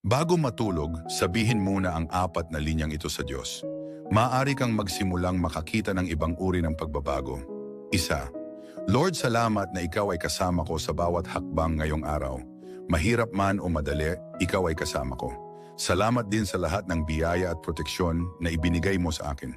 Bago matulog, sabihin muna ang 4 na linyang ito sa Diyos. Maaari kang magsimulang makakita ng ibang uri ng pagbabago. 1. Lord, salamat na Ikaw ay kasama ko sa bawat hakbang ngayong araw. Mahirap man o madali, Ikaw ay kasama ko. Salamat din sa lahat ng biyaya at proteksyon na ibinigay mo sa akin.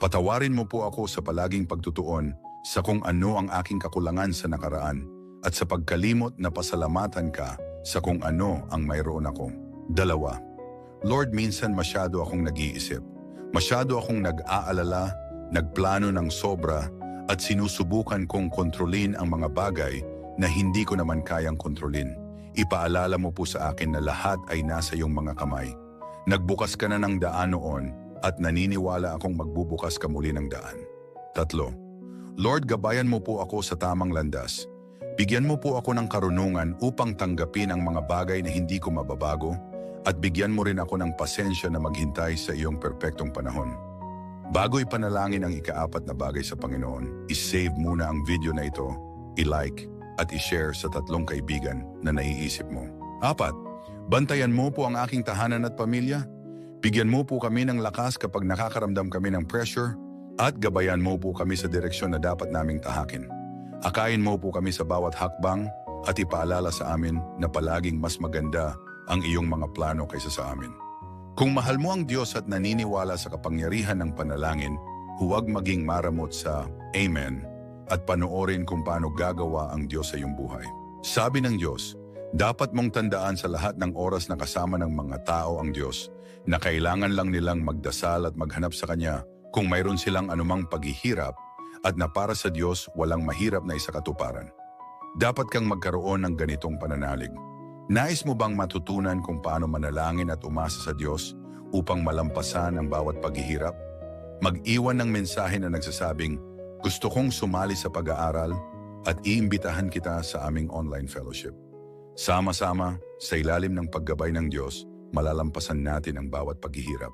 Patawarin mo po ako sa palaging pagtutuon sa kung ano ang aking kakulangan sa nakaraan at sa pagkalimot na pasalamatan ka sa kung ano ang mayroon ako. 2. Lord, minsan masyado akong nag-iisip. Masyado akong nag-aalala, nagplano ng sobra at sinusubukan kong kontrolin ang mga bagay na hindi ko naman kayang kontrolin. Ipaalala mo po sa akin na lahat ay nasa iyong mga kamay. Nagbukas ka na ng daan noon at naniniwala akong magbubukas ka muli ng daan. 3. Lord, gabayan mo po ako sa tamang landas. Bigyan mo po ako ng karunungan upang tanggapin ang mga bagay na hindi ko mababago at bigyan mo rin ako ng pasensya na maghintay sa iyong perpektong panahon. Bago ipanalangin ang ika-4 na bagay sa Panginoon, isave muna ang video na ito, i-like at i-share sa 3 kaibigan na naiisip mo. 4. Bantayan mo po ang aking tahanan at pamilya. Bigyan mo po kami ng lakas kapag nakakaramdam kami ng pressure at gabayan mo po kami sa direksyon na dapat naming tahakin. Akayin mo po kami sa bawat hakbang at ipaalala sa amin na palaging mas maganda ang iyong mga plano kaysa sa amin. Kung mahal mo ang Diyos at naniniwala sa kapangyarihan ng panalangin, huwag maging maramot sa Amen at panoorin kung paano gagawa ang Diyos sa iyong buhay. Sabi ng Diyos, dapat mong tandaan sa lahat ng oras na kasama ng mga tao ang Diyos na kailangan lang nilang magdasal at maghanap sa Kanya kung mayroon silang anumang paghihirap at na para sa Diyos walang mahirap na isakatuparan. Dapat kang magkaroon ng ganitong pananalig. Nais mo bang matutunan kung paano manalangin at umasa sa Diyos upang malampasan ang bawat paghihirap? Mag-iwan ng mensahe na nagsasabing, gusto kong sumali sa pag-aaral at iimbitahan kita sa aming online fellowship. Sama-sama, sa ilalim ng paggabay ng Diyos, malalampasan natin ang bawat paghihirap.